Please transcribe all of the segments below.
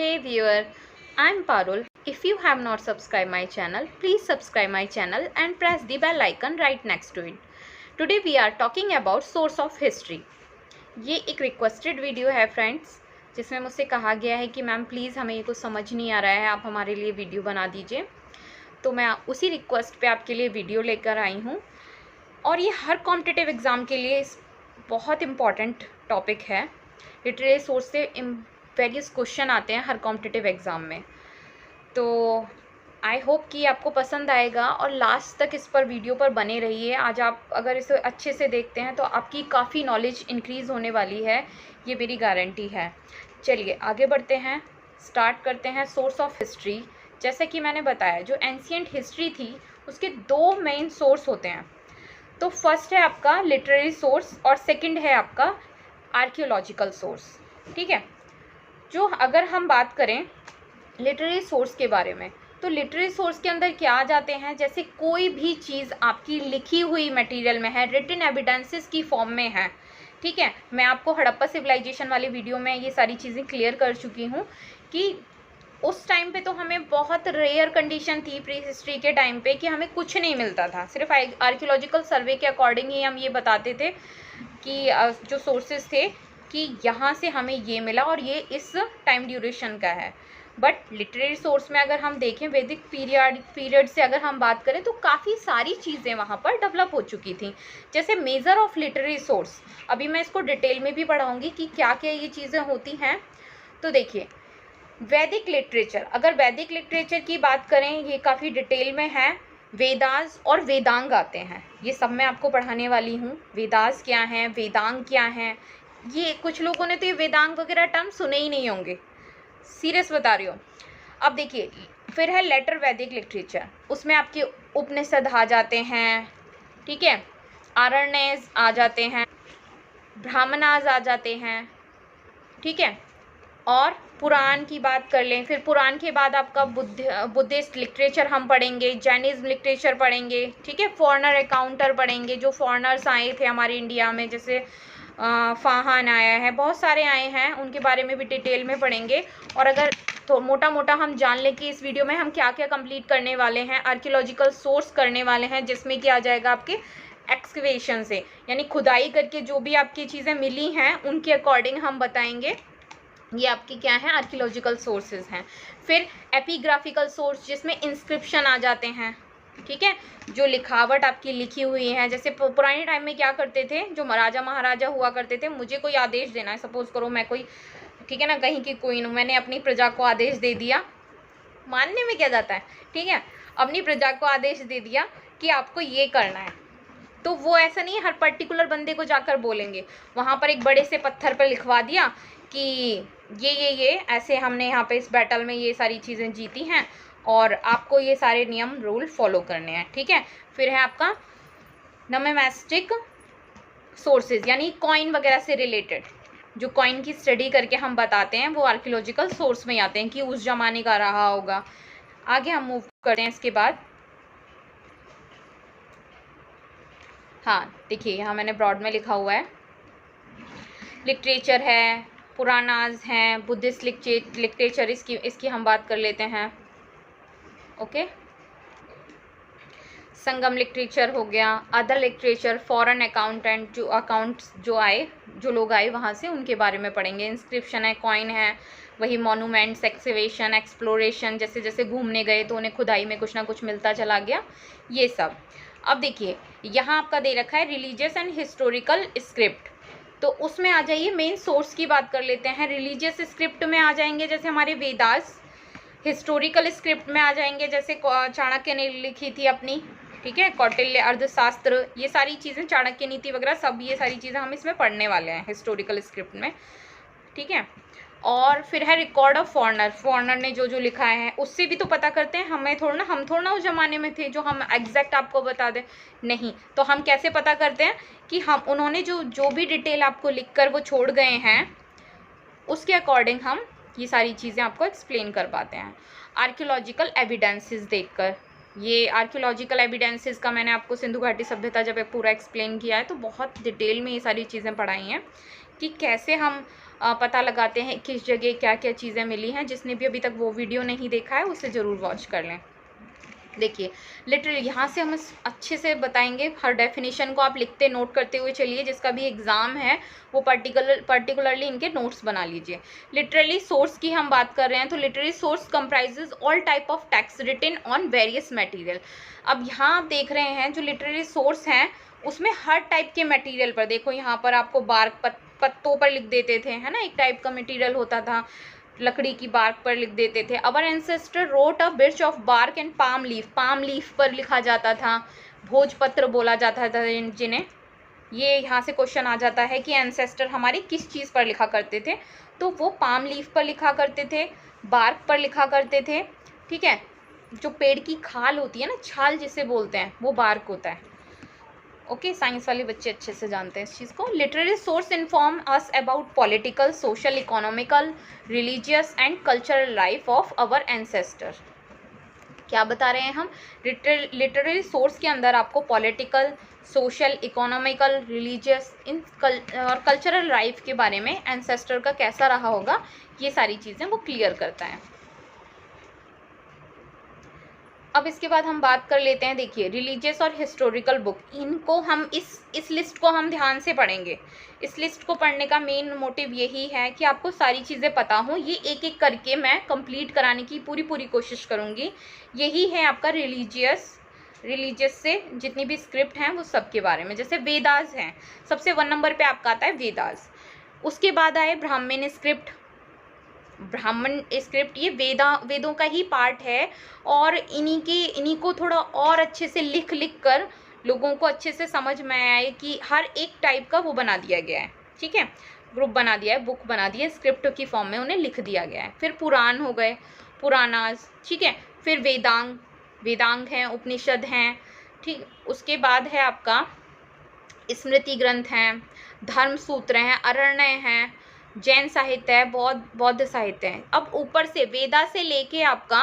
Hey viewer, I'm Parul. If you have not subscribed my channel, please subscribe my channel and press the bell icon right next to it. Today we are talking about source of history. ये एक requested video है friends, जिसमें मुझसे कहा गया है कि ma'am please हमें ये कुछ समझ नहीं आ रहा है, आप हमारे लिए वीडियो बना दीजिए। तो मैं उसी रिक्वेस्ट पे आपके लिए वीडियो लेकर आई हूँ और ये हर कॉम्पिटिटिव एग्ज़ाम के लिए बहुत इम्पॉर्टेंट टॉपिक है। लिटरेरी सोर्स से वेरियस क्वेश्चन आते हैं हर कॉम्पिटिटिव एग्ज़ाम में। तो आई होप कि आपको पसंद आएगा और लास्ट तक इस पर वीडियो पर बने रहिए। आज आप अगर इसे अच्छे से देखते हैं तो आपकी काफ़ी नॉलेज इंक्रीज़ होने वाली है, ये मेरी गारंटी है। चलिए आगे बढ़ते हैं, स्टार्ट करते हैं। सोर्स ऑफ हिस्ट्री, जैसे कि मैंने बताया, जो एंशिएंट हिस्ट्री थी उसके दो मेन सोर्स होते हैं। तो फर्स्ट है आपका लिटरेरी सोर्स और सेकंड है आपका आर्कियोलॉजिकल सोर्स। ठीक है, जो अगर हम बात करें लिटरेरी सोर्स के बारे में, तो लिटरेरी सोर्स के अंदर क्या आ जाते हैं, जैसे कोई भी चीज़ आपकी लिखी हुई मटेरियल में है, रिटन एविडेंसेस की फॉर्म में है। ठीक है, मैं आपको हड़प्पा सिविलाइजेशन वाली वीडियो में ये सारी चीज़ें क्लियर कर चुकी हूँ कि उस टाइम पे तो हमें बहुत रेयर कंडीशन थी प्री हिस्ट्री के टाइम पे कि हमें कुछ नहीं मिलता था। सिर्फ आर्कियोलॉजिकल सर्वे के अकॉर्डिंग ही हम ये बताते थे कि जो सोर्सेज थे कि यहाँ से हमें ये मिला और ये इस टाइम ड्यूरेशन का है। बट लिटरेरी सोर्स में अगर हम देखें वैदिक पीरियड से अगर हम बात करें तो काफ़ी सारी चीज़ें वहाँ पर डेवलप हो चुकी थी। जैसे मेजर ऑफ लिटरेरी सोर्स, अभी मैं इसको डिटेल में भी पढ़ाऊँगी कि क्या क्या ये चीज़ें होती हैं। तो देखिए, वैदिक लिटरेचर, अगर वैदिक लिटरेचर की बात करें, ये काफ़ी डिटेल में है। वेदास और वेदांग आते हैं, ये सब मैं आपको पढ़ाने वाली हूँ। वेदास क्या हैं, वेदांग क्या हैं, ये कुछ लोगों ने तो ये वेदांग वगैरह टर्म सुने ही नहीं होंगे, सीरियस बता रही हूँ। अब देखिए, फिर है लेटर वैदिक लिटरेचर, उसमें आपके उपनिषद आ जाते हैं। ठीक है, आरण्यक आ जाते हैं, ब्राह्मणास आ जाते हैं। ठीक है, और पुराण की बात कर लें, फिर पुराण के बाद आपका बुद्धिस्ट लिटरेचर हम पढ़ेंगे, जैनिज्म लिटरेचर पढ़ेंगे। ठीक है, फॉरेनर अकाउंटर पढ़ेंगे, जो फॉरेनर्स आए थे हमारे इंडिया में, जैसे फाहान आया है, बहुत सारे आए हैं, उनके बारे में भी डिटेल में पढ़ेंगे। और अगर तो मोटा मोटा हम जान लें कि इस वीडियो में हम क्या क्या कंप्लीट करने वाले हैं, आर्कियोलॉजिकल सोर्स करने वाले हैं, जिसमें कि आ जाएगा आपके एक्सकवेशन से, यानी खुदाई करके जो भी आपकी चीज़ें मिली हैं उनके अकॉर्डिंग हम बताएंगे। ये आपकी क्या है, आर्कियोलॉजिकल सोर्सेज हैं। फिर एपिग्राफिकल सोर्स, जिसमें इंस्क्रिप्शन आ जाते हैं। ठीक है, जो लिखावट आपकी लिखी हुई है, जैसे पुराने टाइम में क्या करते थे, जो राजा महाराजा हुआ करते थे, मुझे कोई आदेश देना है, सपोज करो मैं कोई, ठीक है ना, कहीं की क्वीन हूँ, मैंने अपनी प्रजा को आदेश दे दिया, मानने में क्या जाता है, ठीक है, अपनी प्रजा को आदेश दे दिया कि आपको ये करना है, तो वो ऐसा नहीं हर पर्टिकुलर बंदे को जाकर बोलेंगे, वहाँ पर एक बड़े से पत्थर पर लिखवा दिया कि ये ऐसे हमने यहाँ पे इस बैटल में ये सारी चीज़ें जीती हैं और आपको ये सारे नियम रूल फॉलो करने हैं। ठीक है, फिर है आपका नमेस्टिक सोर्सेज, यानी कॉइन वगैरह से रिलेटेड, जो कॉइन की स्टडी करके हम बताते हैं, वो आर्कियोलॉजिकल सोर्स में आते हैं कि उस जमाने का रहा होगा। आगे हम मूव करते हैं इसके बाद। हाँ देखिए, यहाँ मैंने ब्रॉड में लिखा हुआ है, लिटरेचर है, पुराणास हैं, बुद्धिस्ट लिटरेचर, इसकी हम बात कर लेते हैं। ओके, संगम लिटरेचर हो गया, अदर लिटरेचर, फॉरेन अकाउंटेंट, जो अकाउंट्स जो लोग आए वहाँ से, उनके बारे में पढ़ेंगे। इंस्क्रिप्शन है, कॉइन है, वही मॉन्यूमेंट्स, एक्सकेवेशन, एक्सप्लोरेशन, जैसे जैसे घूमने गए तो उन्हें खुदाई में कुछ ना कुछ मिलता चला गया, ये सब। अब देखिए, यहाँ आपका दे रखा है रिलीजियस एंड हिस्टोरिकल स्क्रिप्ट, तो उसमें आ जाइए, मेन सोर्स की बात कर लेते हैं। रिलीजियस स्क्रिप्ट में आ जाएंगे जैसे हमारे वेदास, हिस्टोरिकल स्क्रिप्ट में आ जाएंगे जैसे चाणक्य ने लिखी थी अपनी, ठीक है, कौटिल्य अर्थशास्त्र, ये सारी चीज़ें, चाणक्य नीति वगैरह, सब ये सारी चीज़ें हम इसमें पढ़ने वाले हैं हिस्टोरिकल स्क्रिप्ट में। ठीक है, और फिर है रिकॉर्ड ऑफ फॉरेनर ने जो जो लिखा है, उससे भी तो पता करते हैं, हम थोड़ा ना उस ज़माने में थे जो हम एग्जैक्ट आपको बता दें, नहीं, तो हम कैसे पता करते हैं कि हम उन्होंने जो भी डिटेल आपको लिखकर वो छोड़ गए हैं, उसके अकॉर्डिंग हम ये सारी चीज़ें आपको एक्सप्लेन कर पाते हैं। आर्कियोलॉजिकल एविडेंसेस देखकर, ये आर्कियोलॉजिकल एविडेंसेस का मैंने आपको सिंधु घाटी सभ्यता जब पूरा एक्सप्लेन किया है, तो बहुत डिटेल में ये सारी चीज़ें पढ़ाई हैं कि कैसे हम पता लगाते हैं किस जगह क्या क्या चीज़ें मिली हैं। जिसने भी अभी तक वो वीडियो नहीं देखा है उसे ज़रूर वॉच कर लें। देखिए लिटरली यहाँ से हम अच्छे से बताएंगे, हर डेफिनेशन को आप लिखते नोट करते हुए चलिए। जिसका भी एग्जाम है वो पर्टिकुलरली इनके नोट्स बना लीजिए। लिटरली सोर्स की हम बात कर रहे हैं तो literally source comprises all type of text written on various material. अब यहाँ आप देख रहे हैं जो लिटरली सोर्स हैं उसमें हर टाइप के मटेरियल पर, देखो यहाँ पर आपको बार्क पत्तों पर लिख देते थे, है ना, एक टाइप का मटेरियल होता था, लकड़ी की बार्क पर लिख देते थे। Our ancestor wrote a birch of bark and palm leaf पर लिखा जाता था, भोजपत्र बोला जाता था जिन्हें। ये यहाँ से क्वेश्चन आ जाता है कि एंसेस्टर हमारे किस चीज़ पर लिखा करते थे, तो वो पाम लीफ पर लिखा करते थे, बार्क पर लिखा करते थे, ठीक है। जो पेड़ की खाल होती है ना, छाल जिसे बोलते हैं, वो बार्क होता है। ओके, साइंस वाले बच्चे अच्छे से जानते हैं इस चीज़ को। Literary source inform us about political, social, economical, religious and cultural life of our ancestor. क्या बता रहे हैं हम? लिटरेरी सोर्स के अंदर आपको पॉलिटिकल, सोशल, इकोनॉमिकल, रिलीजियस और कल्चरल लाइफ के बारे में एंसेस्टर का कैसा रहा होगा, ये सारी चीज़ें वो क्लियर करता है। अब इसके बाद हम बात कर लेते हैं, देखिए रिलीजियस और हिस्टोरिकल बुक, इनको हम इस लिस्ट को हम ध्यान से पढ़ेंगे। इस लिस्ट को पढ़ने का मेन मोटिव यही है कि आपको सारी चीज़ें पता हों। ये एक एक करके मैं कंप्लीट कराने की पूरी कोशिश करूँगी। यही है आपका रिलीजियस से जितनी भी स्क्रिप्ट हैं वो सब के बारे में। जैसे वेदास हैं, सबसे 1 नंबर पे आपका आता है वेदास। उसके बाद आए ब्राह्मण स्क्रिप्ट, ये वेदों का ही पार्ट है और इन्हीं को थोड़ा और अच्छे से लिख कर लोगों को अच्छे से समझ में आए कि हर एक टाइप का वो बना दिया गया है, ठीक है, ग्रुप बना दिया है, बुक बना दी है, स्क्रिप्ट की फॉर्म में उन्हें लिख दिया गया है। फिर पुराण हो गए, पुराणास, ठीक है। फिर वेदांग हैं, उपनिषद हैं, ठीक। उसके बाद है आपका स्मृति ग्रंथ हैं, धर्म सूत्र हैं, अरण्य हैं, जैन साहित्य है, बौद्ध साहित्य है। अब ऊपर से वेदा से लेके आपका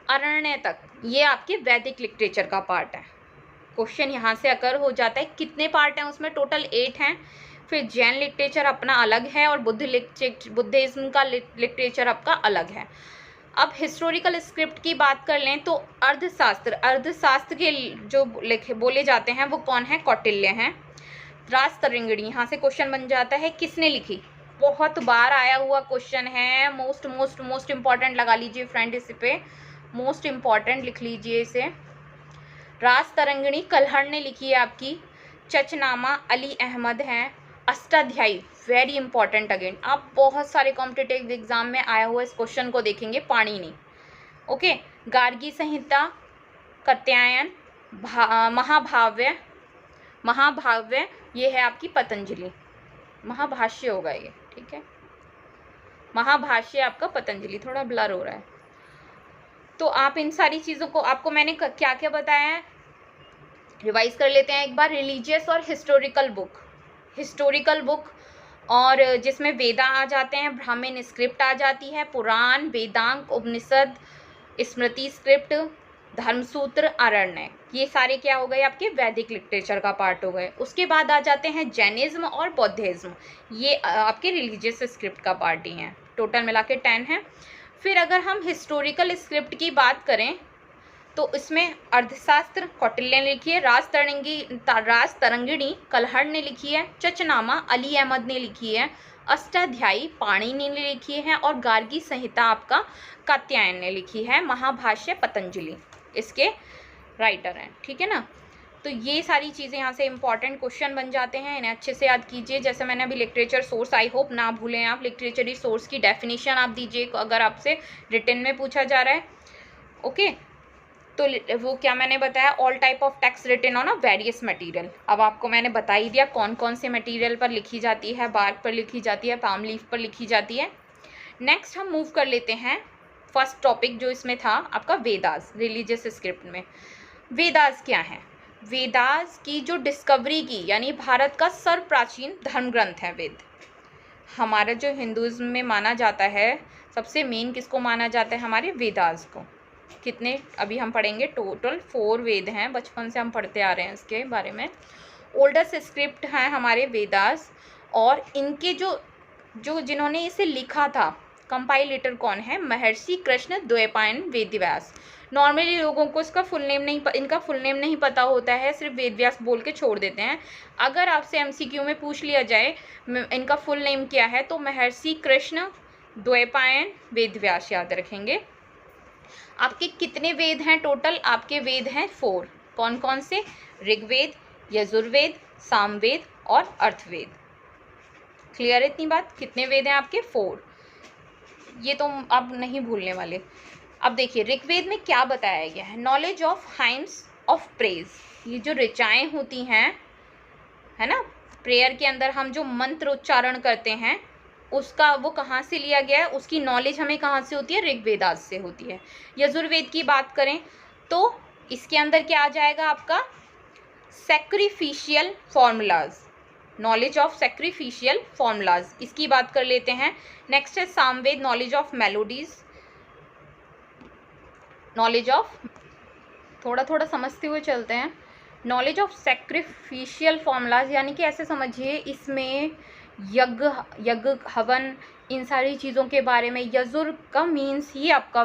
अरण्य तक ये आपके वैदिक लिटरेचर का पार्ट है। क्वेश्चन यहाँ से अकर हो जाता है, कितने पार्ट हैं उसमें? टोटल 8 हैं। फिर जैन लिटरेचर अपना अलग है और बुद्धिज्म का लिटरेचर आपका अलग है। अब हिस्टोरिकल स्क्रिप्ट की बात कर लें तो अर्थशास्त्र के जो बोले जाते हैं वो कौन है? कौटिल्य हैं। राजतरंगिणी, यहाँ से क्वेश्चन बन जाता है किसने लिखी? बहुत बार आया हुआ क्वेश्चन है, मोस्ट इम्पॉर्टेंट लगा लीजिए फ्रेंड, इस पे मोस्ट इम्पॉर्टेंट लिख लीजिए इसे। राजतरंगिणी कल्हड़ ने लिखी है आपकी। चचनामा अली अहमद हैं। अष्टाध्यायी वेरी इंपॉर्टेंट अगेन, आप बहुत सारे कॉम्पिटिटिव एग्जाम में आया हुआ इस क्वेश्चन को देखेंगे, पाणिनि। ओके, गार्गी संहिता, कात्यायन, महाभाव्य ये है आपकी पतंजलि। महाभाष्य होगा ये, ठीक है, महाभाष्य आपका पतंजलि, थोड़ा ब्लर हो रहा है। तो आप इन सारी चीज़ों को, आपको मैंने क्या क्या बताया है रिवाइज कर लेते हैं एक बार। रिलीजियस और हिस्टोरिकल बुक और जिसमें वेदा आ जाते हैं, ब्राह्मण स्क्रिप्ट आ जाती है, पुराण, वेदांग, उपनिषद, स्मृति स्क्रिप्ट, धर्मसूत्र, अरण्य, ये सारे क्या हो गए? आपके वैदिक लिटरेचर का पार्ट हो गए। उसके बाद आ जाते हैं जैनिज्म और बौद्धिज्म, ये आपके रिलीजियस स्क्रिप्ट का पार्ट ही हैं। टोटल मिला के 10 हैं। फिर अगर हम हिस्टोरिकल स्क्रिप्ट की बात करें तो इसमें अर्थशास्त्र कौटिल्य ने लिखी है, राजतरंगिणी कल्हड़ ने लिखी है, चचनामा अली अहमद ने लिखी है, अष्टाध्यायी पाणिनि ने लिखी है और गार्गी संहिता आपका कात्यायन ने लिखी है, महाभाष्य पतंजलि इसके राइटर हैं, ठीक है ना। तो ये सारी चीज़ें यहाँ से इंपॉर्टेंट क्वेश्चन बन जाते हैं, इन्हें अच्छे से याद कीजिए। जैसे मैंने अभी लिटरेचर सोर्स, आई होप ना भूलें आप, लिटरेचरी सोर्स की डेफिनेशन आप दीजिए अगर आपसे रिटन में पूछा जा रहा है। ओके, तो वो क्या मैंने बताया, all type of text written on a various material. अब आपको मैंने बता ही दिया कौन कौन से मटेरियल पर लिखी जाती है, बार्क पर लिखी जाती है, पाम लीफ पर लिखी जाती है। नेक्स्ट हम मूव कर लेते हैं फर्स्ट टॉपिक जो इसमें था आपका वेदास, रिलीजियस स्क्रिप्ट में। वेदास क्या है? वेदास की जो डिस्कवरी की, यानी भारत का सर्वप्राचीन धर्म ग्रंथ है वेद। हमारा जो हिंदुज़्म में माना जाता है, सबसे मेन किसको माना जाता है? हमारे वेदास को। कितने अभी हम पढ़ेंगे? टोटल 4 वेद हैं, बचपन से हम पढ़ते आ रहे हैं इसके बारे में। ओल्डेस्ट स्क्रिप्ट हैं हमारे वेदास और इनके जो जिन्होंने इसे लिखा था, कंपाइलेटर कौन है? महर्षि कृष्ण द्वैपायन वेदव्यास। नॉर्मली लोगों को इनका फुल नेम नहीं पता होता है, सिर्फ वेदव्यास बोल के छोड़ देते हैं। अगर आपसे एमसीक्यू में पूछ लिया जाए इनका फुल नेम क्या है, तो महर्षि कृष्ण द्वैपायन वेदव्यास याद रखेंगे। आपके कितने वेद हैं टोटल? आपके वेद हैं 4। कौन कौन से? ऋग्वेद, यजुर्वेद, सामवेद और अर्थवेद। क्लियर है इतनी बात? कितने वेद हैं आपके? 4। ये तो आप नहीं भूलने वाले। अब देखिए ऋग्वेद में क्या बताया गया है? Knowledge of hymns of praise. ये जो ऋचाएं होती हैं, है ना, प्रेयर के अंदर हम जो मंत्र उच्चारण करते हैं, उसका वो कहाँ से लिया गया है? उसकी नॉलेज हमें कहाँ से होती है? ऋग्वेदास से होती है। यजुर्वेद की बात करें तो इसके अंदर क्या आ जाएगा आपका? Sacrificial formulas, knowledge of sacrificial formulas, इसकी बात कर लेते हैं। नेक्स्ट है Samaveda, knowledge of melodies, knowledge of, थोड़ा थोड़ा समझते हुए चलते हैं, नॉलेज ऑफ सैक्रिफिशियल फॉर्मूलाज, यानी कि ऐसे समझिए इसमें यज्ञ हवन इन सारी चीज़ों के बारे में। यजुर का मीन्स ही आपका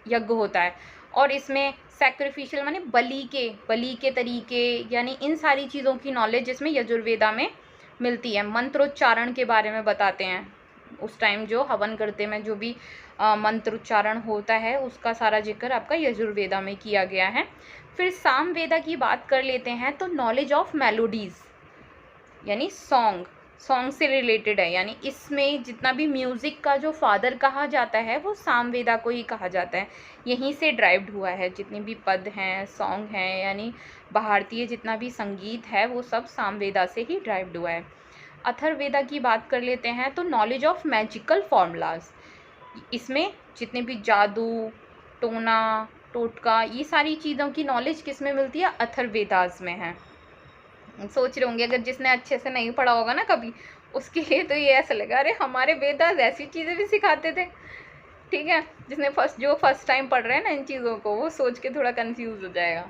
यज्ञ होता है, और इसमें सैक्रिफिशियल माने बलि के तरीके, यानी इन सारी चीज़ों की नॉलेज इसमें यजुर्वेदा में मिलती है। मंत्रोच्चारण के बारे में बताते हैं, उस टाइम जो हवन करते में जो भी मंत्रोच्चारण होता है उसका सारा जिक्र आपका यजुर्वेदा में किया गया है। फिर सामवेदा की बात कर लेते हैं तो नॉलेज ऑफ मेलोडीज़, यानी सॉन्ग से रिलेटेड है, यानी इसमें जितना भी म्यूज़िक का जो फादर कहा जाता है वो सामवेदा को ही कहा जाता है। यहीं से ड्राइव्ड हुआ है, जितने भी पद हैं, सॉन्ग हैं, यानी भारतीय जितना भी संगीत है वो सब सामवेदा से ही ड्राइव्ड हुआ है। अथर्ववेदा की बात कर लेते हैं तो नॉलेज ऑफ मैजिकल फॉर्मूलाज, इसमें जितने भी जादू, टोना, टोटका, ये सारी चीज़ों की नॉलेज किस में मिलती है? अथर्ववेदास में है। सोच रहे होंगे अगर जिसने अच्छे से नहीं पढ़ा होगा ना कभी, उसके लिए तो ये ऐसा लगा अरे हमारे वेदास ऐसी चीज़ें भी सिखाते थे। ठीक है, जिसने फर्स्ट टाइम पढ़ रहे हैं ना इन चीज़ों को, वो सोच के थोड़ा कंफ्यूज हो जाएगा।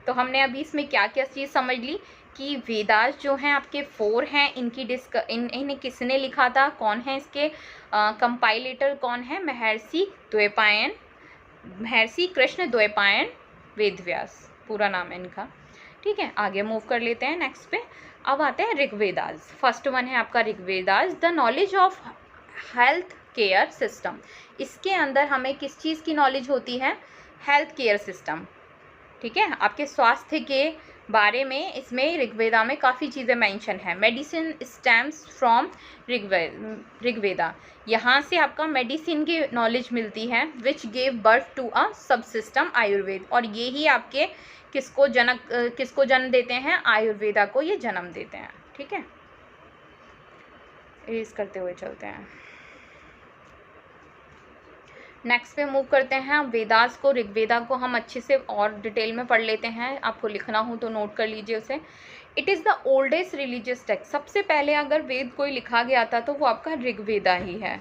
तो हमने अभी इसमें क्या क्या चीज़ समझ ली कि वेदास जो हैं आपके 4 हैं, इनकी इन्हें किसने लिखा था, कौन है इसके कंपाइलेटर कौन है? महर्षि कृष्ण द्वैपायन वेदव्यास, पूरा नाम है इनका। ठीक है, आगे मूव कर लेते हैं नेक्स्ट पे। अब आते हैं ऋग्वेदास। फर्स्ट वन है आपका Rigvedas, the knowledge of health care system. इसके अंदर हमें किस चीज़ की नॉलेज होती है? Health care system. ठीक है, आपके स्वास्थ्य के बारे में इसमें ऋग्वेदा में काफ़ी चीज़ें मेंशन है। मेडिसिन स्टेम्स फ्रॉम ऋग्वेदा, यहाँ से आपका मेडिसिन की नॉलेज मिलती है। Which gave birth to a sub system Ayurveda, और ये ही आपके किसको जन्म देते हैं? आयुर्वेदा को ये जन्म देते हैं। ठीक है, इरेज करते हुए चलते हैं। नेक्स्ट पे मूव करते हैं। वेदास को, ऋग्वेदा को हम अच्छे से और डिटेल में पढ़ लेते हैं। आपको लिखना हो तो नोट कर लीजिए उसे। It is the oldest religious text, सबसे पहले अगर वेद कोई लिखा गया था तो वो आपका ऋग्वेदा ही है।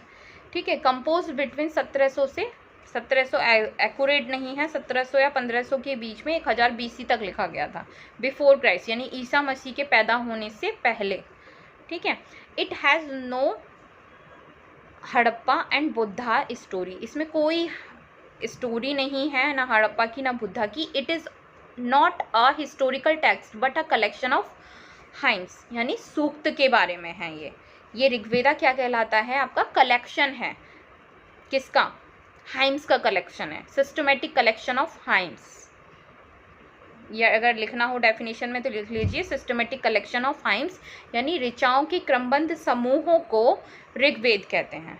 ठीक है, कंपोज बिटवीन 1700 से 1700 एक्यूरेट नहीं है, 1700 या 1500 के बीच में 1000 BC तक लिखा गया था, बिफोर क्राइस्ट, यानी ईसा मसीह के पैदा होने से पहले। ठीक है, it has no Harappa and Buddha story, इसमें कोई स्टोरी नहीं है, ना हड़प्पा की ना बुद्धा की। It is not a historical text but a collection of hymns, यानी सूक्त के बारे में है ये ऋग्वेदा क्या कहलाता है? आपका कलेक्शन है। किसका? हाइम्स का कलेक्शन है, सिस्टमेटिक कलेक्शन ऑफ हाइम्स। या अगर लिखना हो डेफिनेशन में तो लिख लीजिए, सिस्टमेटिक कलेक्शन ऑफ हाइम्स, यानी ऋचाओं के क्रमबद्ध समूहों को ऋग्वेद कहते हैं।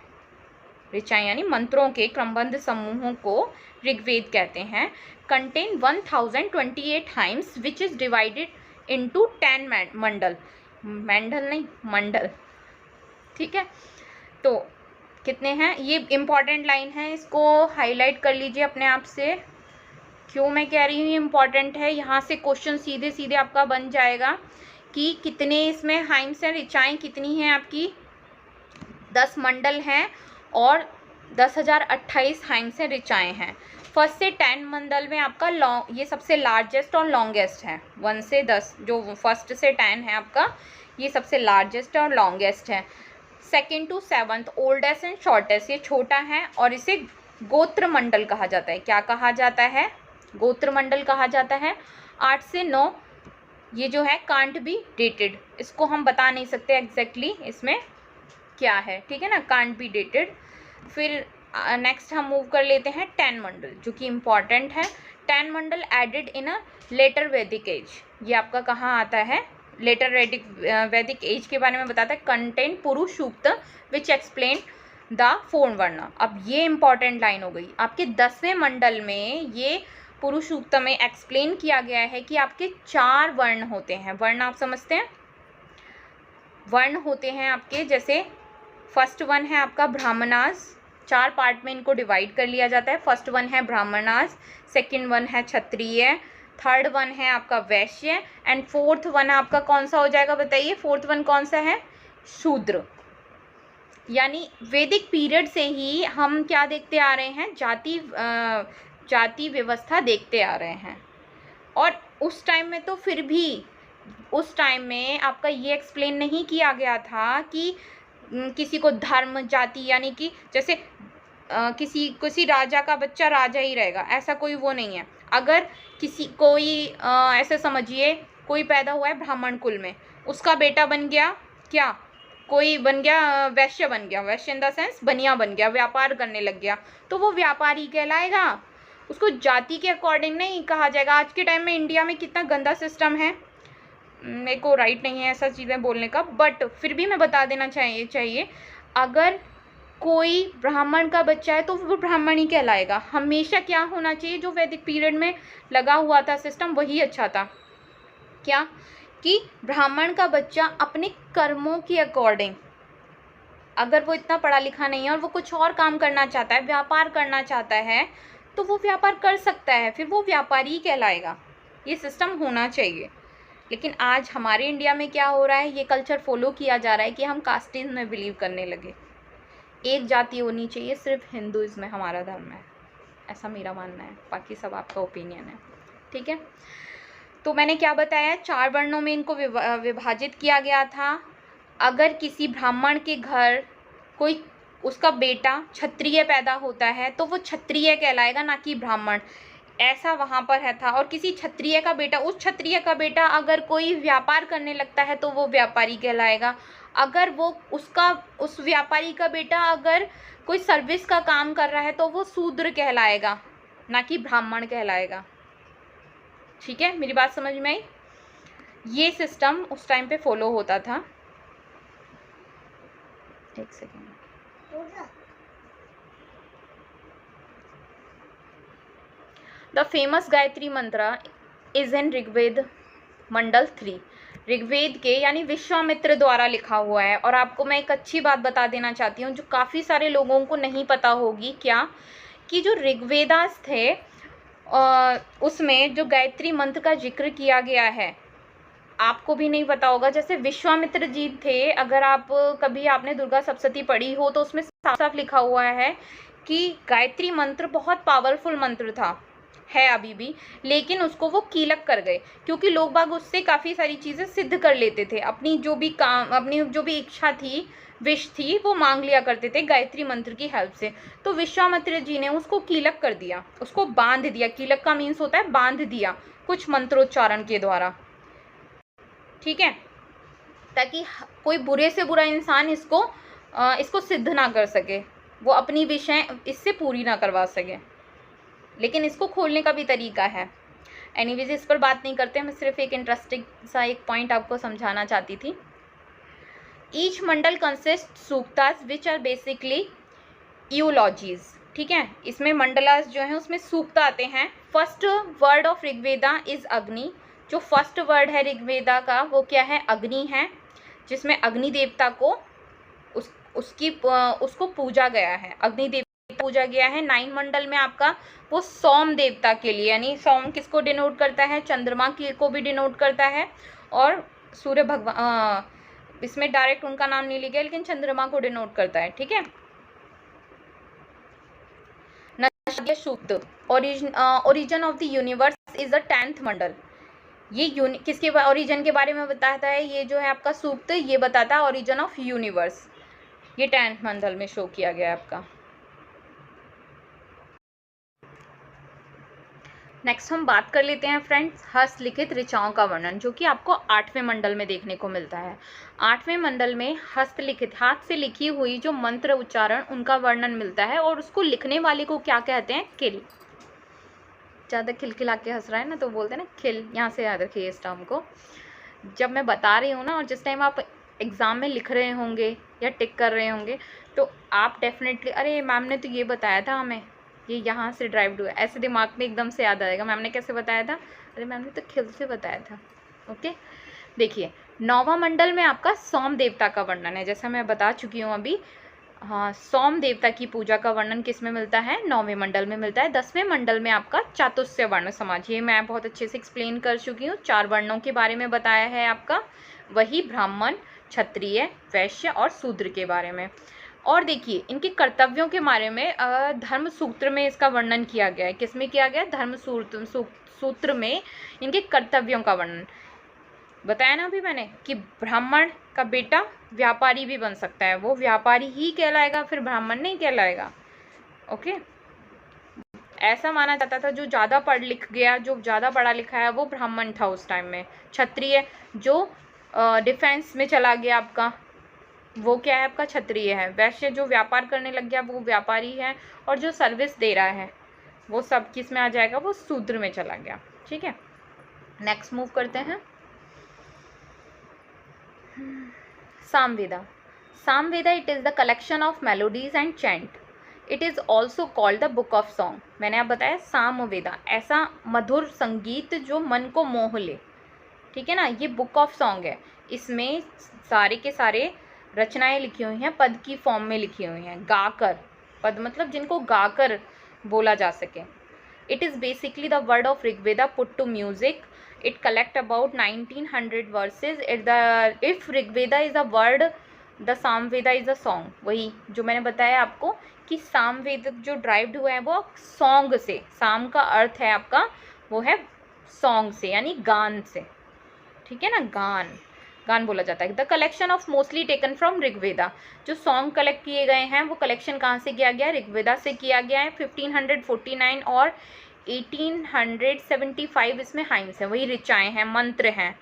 ऋचाएं यानी मंत्रों के क्रमबद्ध समूहों को ऋग्वेद कहते हैं। Contain 1028 hymns which is divided into 10 मंडल, मंडल नहीं मंडल। ठीक है, तो कितने हैं? ये इम्पॉर्टेंट लाइन है, इसको हाईलाइट कर लीजिए अपने आप से। क्यों मैं कह रही हूँ ये इम्पॉर्टेंट है? यहाँ से क्वेश्चन सीधे सीधे आपका बन जाएगा कि कितने इसमें हाइम्स हैं, ऋचाएं कितनी हैं आपकी? 10 मंडल हैं और 10,028 हाइम्स हैं, ऋचाएं हैं। फर्स्ट से 10 मंडल में आपका ये सबसे लार्जेस्ट और लॉन्गेस्ट है। 1 से 10 जो फर्स्ट से 10 है आपका, ये सबसे लार्जेस्ट और लॉन्गेस्ट है। Second to seventh oldest and shortest, ये छोटा है और इसे गोत्र मंडल कहा जाता है। क्या कहा जाता है? गोत्र मंडल कहा जाता है। 8 से 9 ये जो है कांट बी डेटेड, इसको हम बता नहीं सकते एग्जैक्टली इसमें क्या है, ठीक है ना, कांट बी डेटेड। फिर नेक्स्ट हम मूव कर लेते हैं 10 मंडल, जो कि इम्पॉर्टेंट है। 10 मंडल एडेड इन अ लेटर वैदिक एज, ये आपका कहाँ आता है? लेटर वैदिक एज के बारे में बताता है। कंटेंट पुरुष सूक्त विच एक्सप्लेन द 4 वर्ण। अब ये इंपॉर्टेंट लाइन हो गई आपके 10वें मंडल में, ये पुरुष सूक्त में एक्सप्लेन किया गया है कि आपके 4 वर्ण होते हैं। वर्ण आप समझते हैं? वर्ण होते हैं आपके, जैसे फर्स्ट वन है आपका ब्राह्मणास, 4 पार्ट में इनको डिवाइड कर लिया जाता है। फर्स्ट वन है ब्राह्मणास, सेकंड वन है क्षत्रिय, थर्ड वन है आपका वैश्य एंड फोर्थ वन आपका कौन सा हो जाएगा बताइए? फोर्थ वन कौन सा है? शूद्र। यानी वैदिक पीरियड से ही हम क्या देखते आ रहे हैं? जाति व्यवस्था देखते आ रहे हैं। और उस टाइम में तो फिर भी उस टाइम में आपका ये एक्सप्लेन नहीं किया गया था कि किसी को धर्म जाति, यानी कि जैसे किसी राजा का बच्चा राजा ही रहेगा, ऐसा कोई वो नहीं है। अगर कोई ऐसे समझिए कोई पैदा हुआ है ब्राह्मण कुल में, उसका बेटा बन गया क्या? कोई बन गया वैश्य, बन गया वैश्य इन द सेंस बनिया बन गया, व्यापार करने लग गया, तो वो व्यापारी कहलाएगा। उसको जाति के अकॉर्डिंग नहीं कहा जाएगा। आज के टाइम में इंडिया में कितना गंदा सिस्टम है, मेरे को राइट नहीं है ऐसा चीज़ें बोलने का, बट फिर भी मैं बता देना चाहिए अगर कोई ब्राह्मण का बच्चा है तो वो ब्राह्मण ही कहलाएगा। हमेशा क्या होना चाहिए? जो वैदिक पीरियड में लगा हुआ था सिस्टम, वही अच्छा था। क्या? कि ब्राह्मण का बच्चा अपने कर्मों के अकॉर्डिंग, अगर वो इतना पढ़ा लिखा नहीं है और वो कुछ और काम करना चाहता है, व्यापार करना चाहता है, तो वो व्यापार कर सकता है, फिर वो व्यापारी कहलाएगा। ये सिस्टम होना चाहिए। लेकिन आज हमारे इंडिया में क्या हो रहा है? ये कल्चर फॉलो किया जा रहा है कि हम कास्टिज्म में बिलीव करने लगे। एक जाति होनी चाहिए, सिर्फ हिंदुइज्म में हमारा धर्म है, ऐसा मेरा मानना है, बाकी सब आपका ओपिनियन है, ठीक है। तो मैंने क्या बताया? 4 वर्णों में इनको विभाजित किया गया था। अगर किसी ब्राह्मण के घर कोई उसका बेटा क्षत्रिय पैदा होता है तो वो क्षत्रिय कहलाएगा, ना कि ब्राह्मण, ऐसा वहाँ पर है था। और किसी क्षत्रिय का बेटा, उस क्षत्रिय का बेटा अगर कोई व्यापार करने लगता है तो वो व्यापारी कहलाएगा। अगर वो उस व्यापारी का बेटा अगर कोई सर्विस का काम कर रहा है तो वो शूद्र कहलाएगा, ना कि ब्राह्मण कहलाएगा। ठीक है, मेरी बात समझ में आई? ये सिस्टम उस टाइम पे फॉलो होता था। एक सेकेंड, द फेमस गायत्री मंत्र इज इन ऋग्वेद मंडल 3। ऋग्वेद के यानी विश्वामित्र द्वारा लिखा हुआ है। और आपको मैं एक अच्छी बात बता देना चाहती हूँ जो काफ़ी सारे लोगों को नहीं पता होगी, क्या कि जो ऋग्वेदास थे उसमें जो गायत्री मंत्र का जिक्र किया गया है, आपको भी नहीं पता होगा। जैसे विश्वामित्र जी थे, अगर आप कभी आपने दुर्गा सप्तशती पढ़ी हो तो उसमें साफ साफ लिखा हुआ है कि गायत्री मंत्र बहुत पावरफुल मंत्र था, है अभी भी, लेकिन उसको वो कीलक कर गए क्योंकि लोग बाग उससे काफ़ी सारी चीज़ें सिद्ध कर लेते थे। अपनी जो भी इच्छा थी, विश थी, वो मांग लिया करते थे गायत्री मंत्र की हेल्प से। तो विश्वामित्र जी ने उसको कीलक कर दिया, उसको बांध दिया। कीलक का मीन्स होता है बांध दिया कुछ मंत्रोच्चारण के द्वारा, ठीक है, ताकि कोई बुरे से बुरा इंसान इसको सिद्ध ना कर सके, वो अपनी विषय इससे पूरी ना करवा सके। लेकिन इसको खोलने का भी तरीका है। एनीवेज, इस पर बात नहीं करते, मैं सिर्फ एक इंटरेस्टिंग सा एक पॉइंट आपको समझाना चाहती थी। Each mandal consist suktas which are basically eulogies, ठीक है। इसमें मंडलास जो हैं उसमें सूक्त आते हैं। First word of Rigveda is अग्नि। जो फर्स्ट वर्ड है ऋग्वेदा का वो क्या है? अग्नि है, जिसमें अग्नि देवता को उसको पूजा गया है, अग्नि देवता पूजा गया है। 9 मंडल में आपका वो सोम देवता के लिए, यानी सोम किसको डिनोट करता है? चंद्रमा को भी डिनोट करता है। और सूर्य भगवान, इसमें डायरेक्ट उनका नाम नहीं लिया गया, लेकिन चंद्रमा को डिनोट करता है, ठीक है। Sukta origin of the universe is the 10th mandal. ये किसके ओरिजिन के बारे में बताता है? ये जो है आपका सूक्त, ये बताता है ओरिजिन ऑफ यूनिवर्स। ये 10th मंडल में शो किया गया है आपका। नेक्स्ट हम बात कर लेते हैं फ्रेंड्स हस्तलिखित ऋचाओं का वर्णन, जो कि आपको 8वें मंडल में देखने को मिलता है। 8वें मंडल में हस्तलिखित, हाथ से लिखी हुई जो मंत्र उच्चारण, उनका वर्णन मिलता है। और उसको लिखने वाले को क्या कहते हैं? किल। ज़्यादा खिलखिला के हंस रहा है ना, तो बोलते हैं ना खिल। यहाँ से याद रखिए इस टर्म को। जब मैं बता रही हूँ ना, और जिस टाइम आप एग्ज़ाम में लिख रहे होंगे या टिक कर रहे होंगे, तो आप डेफिनेटली, अरे मैम ने तो ये बताया था हमें, ये यहाँ से ड्राइव हुआ, ऐसे दिमाग में एकदम से याद आएगा, मैम ने कैसे बताया था, अरे मैम ने तो खिल से बताया था। ओके, देखिए 9वां मंडल में आपका सोम देवता का वर्णन है, जैसा मैं बता चुकी हूँ अभी। हाँ, सोम देवता की पूजा का वर्णन किस में मिलता है? 9वें मंडल में मिलता है। 10वें मंडल में आपका चातुस्य वर्ण समाज, ये मैं बहुत अच्छे से एक्सप्लेन कर चुकी हूँ। 4 वर्णों के बारे में बताया है आपका, वही ब्राह्मण, क्षत्रिय, वैश्य और शूद्र के बारे में। और देखिए इनके कर्तव्यों के बारे में धर्म सूत्र में इसका वर्णन किया गया है। किस में किया गया? धर्म सूत्र में इनके कर्तव्यों का वर्णन बताया ना अभी मैंने, कि ब्राह्मण का बेटा व्यापारी भी बन सकता है, वो व्यापारी ही कहलाएगा, फिर ब्राह्मण नहीं कहलाएगा। ओके, ऐसा माना जाता था जो ज़्यादा पढ़ लिख गया, जो ज़्यादा पढ़ा लिखा है, वो ब्राह्मण था उस टाइम में। क्षत्रिय जो डिफेंस में चला गया आपका, वो क्या है? आपका क्षत्रिय है। वैश्य जो व्यापार करने लग गया, वो व्यापारी है। और जो सर्विस दे रहा है, वो सब किस में आ जाएगा? वो शूद्र में चला गया। ठीक है, नेक्स्ट मूव करते हैं। Samaveda. Samaveda, it is the collection of melodies and chant. It is also called the book of song. मैंने आप बताया सामवेदा, ऐसा मधुर संगीत जो मन को मोह ले। ठीक है ना, ये बुक ऑफ सॉन्ग है। इसमें सारे के सारे रचनाएं लिखी हुई हैं, पद की फॉर्म में लिखी हुई हैं, गाकर। पद मतलब जिनको गाकर बोला जा सके। It is basically the word of Rigveda put to music. It collect about 1900 verses. If Rigveda is a word, the Samveda is a song. वही जो मैंने बताया आपको कि सामवेद जो ड्राइव्ड हुआ है वो सॉन्ग से, साम का अर्थ है आपका, वो है सॉन्ग से, यानी गान से। ठीक है ना, गान बोला जाता है। The collection of mostly taken from Rigveda, जो सॉन्ग कलेक्ट किए गए हैं वो कलेक्शन कहाँ से किया गया? ऋग्वेदा से किया गया है। 1549 और 1875 इसमें हाइम्स है, वही ऋचाएँ हैं, मंत्र हैं,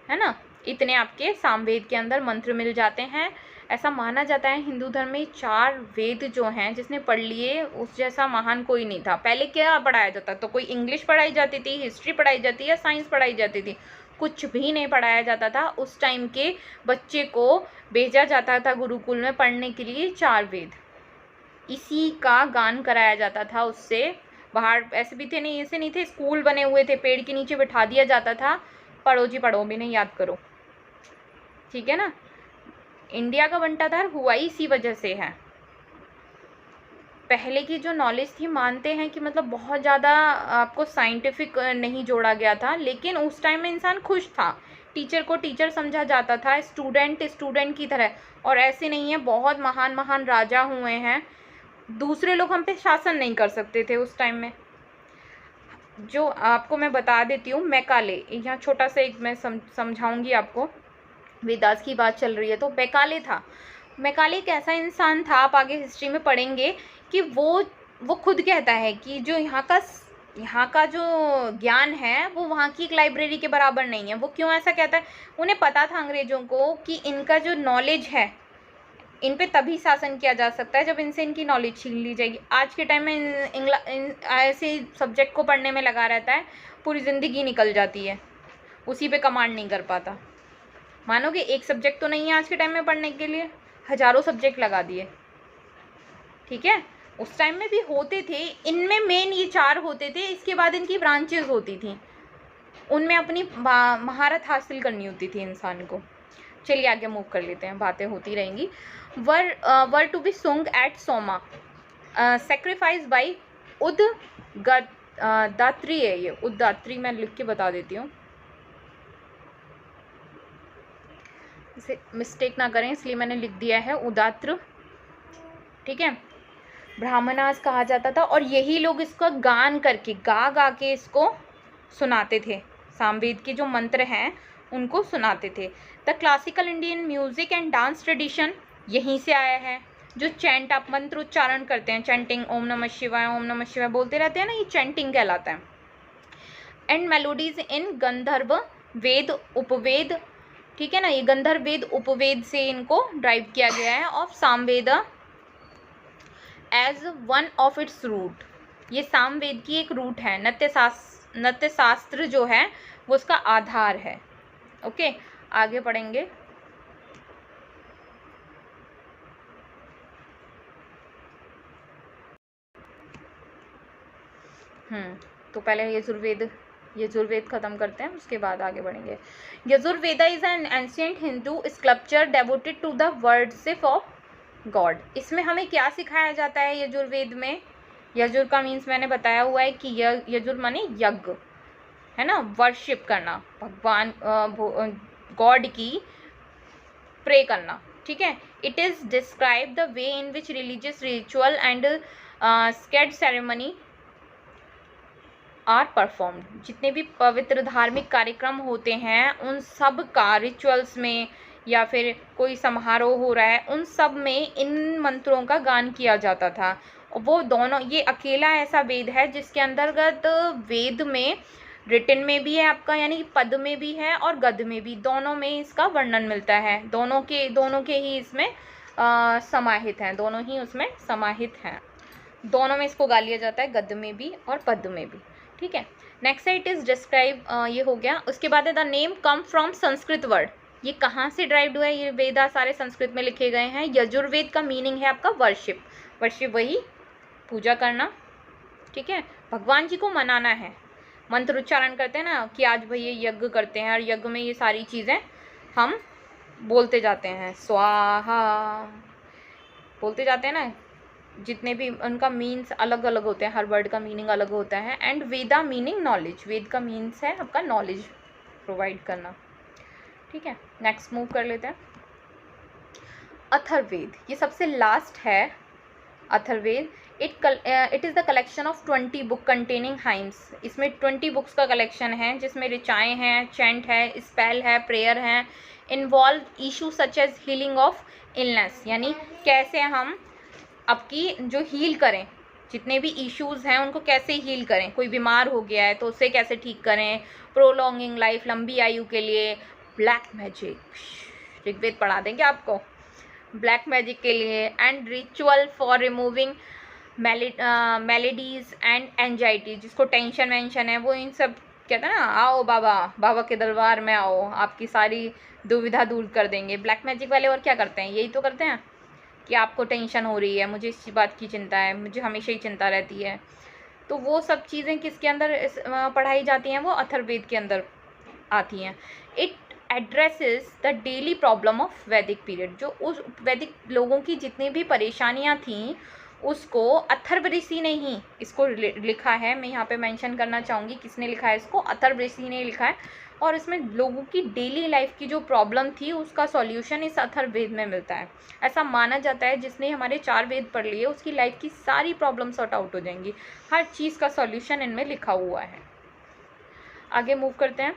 है ना। इतने आपके सामवेद के अंदर मंत्र मिल जाते हैं। ऐसा माना जाता है हिंदू धर्म में 4 वेद जो हैं, जिसने पढ़ लिए उस जैसा महान कोई नहीं था। पहले क्या पढ़ाया जाता? तो कोई इंग्लिश पढ़ाई जाती थी, हिस्ट्री पढ़ाई जाती या साइंस पढ़ाई जाती थी? कुछ भी नहीं पढ़ाया जाता था। उस टाइम के बच्चे को भेजा जाता था गुरुकुल में पढ़ने के लिए 4 वेद, इसी का गान कराया जाता था उससे। बाहर ऐसे भी थे नहीं, ऐसे नहीं थे, स्कूल बने हुए थे, पेड़ के नीचे बिठा दिया जाता था, पढ़ो जी पढ़ो, भी नहीं याद करो। ठीक है ना, इंडिया का बंटाधार हुआ ही इसी वजह से है। पहले की जो नॉलेज थी, मानते हैं कि मतलब बहुत ज़्यादा आपको साइंटिफिक नहीं जोड़ा गया था, लेकिन उस टाइम में इंसान खुश था, टीचर को टीचर समझा जाता था, स्टूडेंट की तरह। और ऐसे नहीं है, बहुत महान राजा हुए हैं, दूसरे लोग हम पे शासन नहीं कर सकते थे उस टाइम में। जो आपको मैं बता देती हूँ, मैकाले, यहाँ छोटा सा एक मैं समझाऊंगी आपको, वेदास की बात चल रही है तो मैकाले था। मैकाले एक ऐसा इंसान था, आप आगे हिस्ट्री में पढ़ेंगे, कि वो खुद कहता है कि जो यहाँ का जो ज्ञान है वो वहाँ की एक लाइब्रेरी के बराबर नहीं है। वो क्यों ऐसा कहता है? उन्हें पता था अंग्रेज़ों को कि इनका जो नॉलेज है, इन पे तभी शासन किया जा सकता है जब इनसे इनकी नॉलेज छीन ली जाएगी। आज के टाइम में ऐसे सब्जेक्ट को पढ़ने में लगा रहता है, पूरी ज़िंदगी निकल जाती है, उसी पे कमांड नहीं कर पाता। मानोगे एक सब्जेक्ट तो नहीं है आज के टाइम में पढ़ने के लिए, हज़ारों सब्जेक्ट लगा दिए। ठीक है, उस टाइम में भी होते थे, इनमें मेन ये 4 होते थे, इसके बाद इनकी ब्रांचेस होती थी, उनमें अपनी महारत हासिल करनी होती थी इंसान को। चलिए आगे मूव कर लेते हैं, बातें होती रहेंगी। वर टू बी सुंग एट सोमा, सेक्रीफाइस बाई उदगात्री है। ये उदगात्री मैं लिख के बता देती हूँ, इसे मिस्टेक ना करें, इसलिए मैंने लिख दिया है उदात्र। ठीक है, ब्राह्मणास कहा जाता था, और यही लोग इसका गान करके, गा के इसको सुनाते थे। सामवेद के जो मंत्र हैं उनको सुनाते थे। The classical Indian music and dance tradition यहीं से आया है। जो चैंट आप मंत्र उच्चारण करते हैं, चैंटिंग, ओम नमः शिवाय बोलते रहते हैं ना, ये चैंटिंग कहलाता है। एंड मेलोडीज इन गंधर्व वेद उपवेद, ठीक है ना, ये गंधर्व वेद उपवेद से इनको ड्राइव किया गया है। Of Samaveda as one of its root, ये सामवेद की एक रूट है। नृत्य शास्त्र जो है वो उसका आधार है। ओके, आगे पढ़ेंगे। तो पहले यजुर्वेद खत्म करते हैं, उसके बाद आगे बढ़ेंगे। Yajurveda is an ancient Hindu sculpture devoted to the worship of god. इसमें हमें क्या सिखाया जाता है यजुर्वेद में? यजुर का मीन्स मैंने बताया हुआ है कि यजुर माने यज्ञ, है ना, वर्शिप करना, भगवान गॉड की प्रे करना, ठीक है। It is describe the way in which religious ritual and sacred ceremony are performed. जितने भी पवित्र धार्मिक कार्यक्रम होते हैं उन सब का रिचुअल्स में या फिर कोई समारोह हो रहा है उन सब में इन मंत्रों का गान किया जाता था। वो दोनों, ये अकेला ऐसा वेद है जिसके अंतर्गत वेद में रिटन में भी है आपका, यानी पद में भी है और गद में भी, दोनों में इसका वर्णन मिलता है। दोनों के ही इसमें समाहित हैं, दोनों ही उसमें समाहित हैं। दोनों में इसको गा लिया जाता है, गद में भी और पद में भी, ठीक है। नेक्स्ट इट इज डिस्क्राइब, ये हो गया। उसके बाद है the name come from Sanskrit word. ये कहाँ से ड्राइव्ड हुआ है? ये वेदा सारे संस्कृत में लिखे गए हैं। यजुर्वेद का मीनिंग है आपका वर्शिप, वही पूजा करना, ठीक है, भगवान जी को मनाना है। मंत्र उच्चारण करते हैं ना कि आज भाई ये यज्ञ करते हैं और यज्ञ में ये सारी चीज़ें हम बोलते जाते हैं, स्वाहा बोलते जाते हैं ना। जितने भी उनका मीन्स अलग अलग होते हैं, हर वर्ड का मीनिंग अलग होता है। एंड वेदा मीनिंग नॉलेज, वेद का मीन्स है आपका नॉलेज प्रोवाइड करना, ठीक है। नेक्स्ट मूव कर लेते हैं। अथर्ववेद, ये सबसे लास्ट है Atharvaveda. It is the collection of 20 book containing hymns. इसमें 20 बुक्स का कलेक्शन है जिसमें ऋचाएँ हैं, चैंट है, स्पेल है, प्रेयर है। Involve issue such as healing of illness, यानी कैसे हम आपकी जो हील करें, जितने भी इश्यूज़ हैं उनको कैसे हील करें। कोई बीमार हो गया है तो उसे कैसे ठीक करें, प्रोलॉन्गिंग लाइफ, लंबी आयु के लिए। ब्लैक मैजिक, ऋग्वेद पढ़ा देंगे आपको, ब्लैक मैजिक के लिए। And ritual for removing melodies and anxiety, जिसको टेंशन वेंशन है वो इन सब कहते हैं ना, आओ बाबा के दरबार में आओ, आपकी सारी दुविधा दूर कर देंगे। ब्लैक मैजिक वाले और क्या करते हैं? यही तो करते हैं कि आपको टेंशन हो रही है, मुझे इस बात की चिंता है, मुझे हमेशा ही चिंता रहती है। तो वो सब चीज़ें किसके अंदर पढ़ाई जाती हैं? वो अथर्ववेद के अंदर आती हैं। It addresses the daily problem of वैदिक पीरियड। जो उस वैदिक लोगों की जितनी भी परेशानियां थीं उसको अथर्व ऋषि ने ही इसको लिखा है। मैं यहाँ पे मेंशन करना चाहूँगी किसने लिखा है इसको, अथर्व ऋषि ने लिखा है। और इसमें लोगों की डेली लाइफ की जो प्रॉब्लम थी उसका सॉल्यूशन इस अथर्ववेद में मिलता है। ऐसा माना जाता है जिसने हमारे 4 वेद पढ़ लिए उसकी लाइफ की सारी प्रॉब्लम सॉर्ट आउट हो जाएंगी। हर चीज़ का सॉल्यूशन इनमें लिखा हुआ है। आगे मूव करते हैं।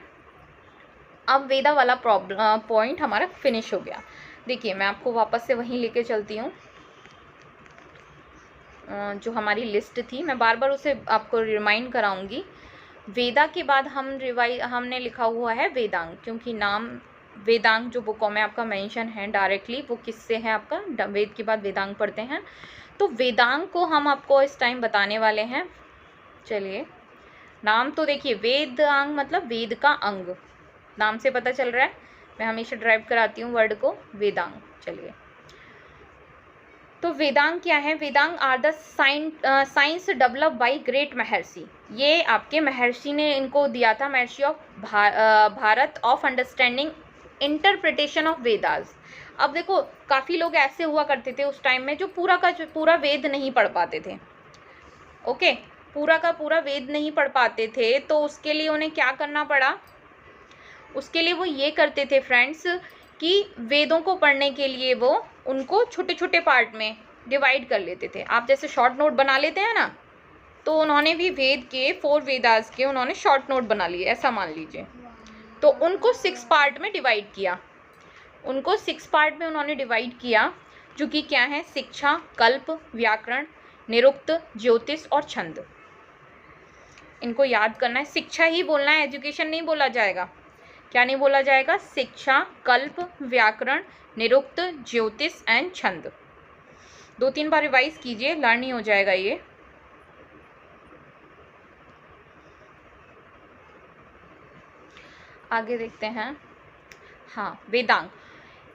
अब वेदा वाला पॉइंट हमारा फिनिश हो गया। देखिए मैं आपको वापस से वहीं लेके चलती हूँ जो हमारी लिस्ट थी, मैं बार बार उसे आपको रिमाइंड कराऊंगी। वेदा के बाद हमने लिखा हुआ है वेदांग, क्योंकि नाम वेदांग जो बुकों में आपका मेंशन है डायरेक्टली वो किससे है आपका, वेद के बाद वेदांग पढ़ते हैं। तो वेदांग को हम आपको इस टाइम बताने वाले हैं। चलिए नाम तो देखिए, वेदांग मतलब वेद का अंग, नाम से पता चल रहा है। मैं हमेशा ड्राइव कराती हूँ वर्ड को, वेदांग। चलिए तो वेदांग क्या है? Vedanga are the science develop by great Maharshi. ये आपके महर्षि ने इनको दिया था, Maharshi of Bharat of understanding interpretation of Vedas. अब देखो काफ़ी लोग ऐसे हुआ करते थे उस टाइम में जो पूरा वेद नहीं पढ़ पाते थे। ओके, पूरा का पूरा वेद नहीं पढ़ पाते थे तो उसके लिए उन्हें क्या करना पड़ा? उसके लिए वो ये करते थे फ्रेंड्स कि वेदों को पढ़ने के लिए वो उनको छोटे छोटे पार्ट में डिवाइड कर लेते थे। आप जैसे शॉर्ट नोट बना लेते हैं ना, तो उन्होंने भी वेद के 4 वेदास के उन्होंने शॉर्ट नोट बना लिए, ऐसा मान लीजिए। तो उनको 6 पार्ट में डिवाइड किया, उन्होंने डिवाइड किया। जो कि क्या है, शिक्षा, कल्प, व्याकरण, निरुक्त, ज्योतिष और छंद। इनको याद करना है, शिक्षा ही बोलना है, एजुकेशन नहीं बोला जाएगा। क्या नहीं बोला जाएगा? शिक्षा, कल्प, व्याकरण, निरुक्त, ज्योतिष एंड छंद। 2-3 बार रिवाइज कीजिए, लर्न ही हो जाएगा ये। आगे देखते हैं। हाँ, वेदांग।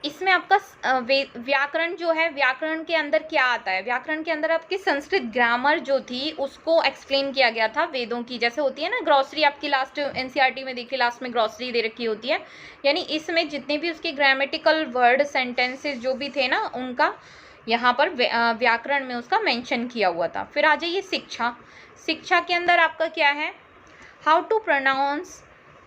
इसमें आपका व्याकरण जो है, व्याकरण के अंदर क्या आता है? व्याकरण के अंदर आपकी संस्कृत ग्रामर जो थी उसको एक्सप्लेन किया गया था वेदों की। जैसे होती है ना ग्रॉसरी, आपकी लास्ट एनसीईआरटी में देखिए, लास्ट में ग्रॉसरी दे रखी होती है, यानी इसमें जितने भी उसके ग्रामेटिकल वर्ड, सेंटेंसेस जो भी थे ना, उनका यहाँ पर व्याकरण में उसका मेंशन किया हुआ था। फिर आ जाइए शिक्षा। शिक्षा के अंदर आपका क्या है, हाउ टू प्रोनाउंस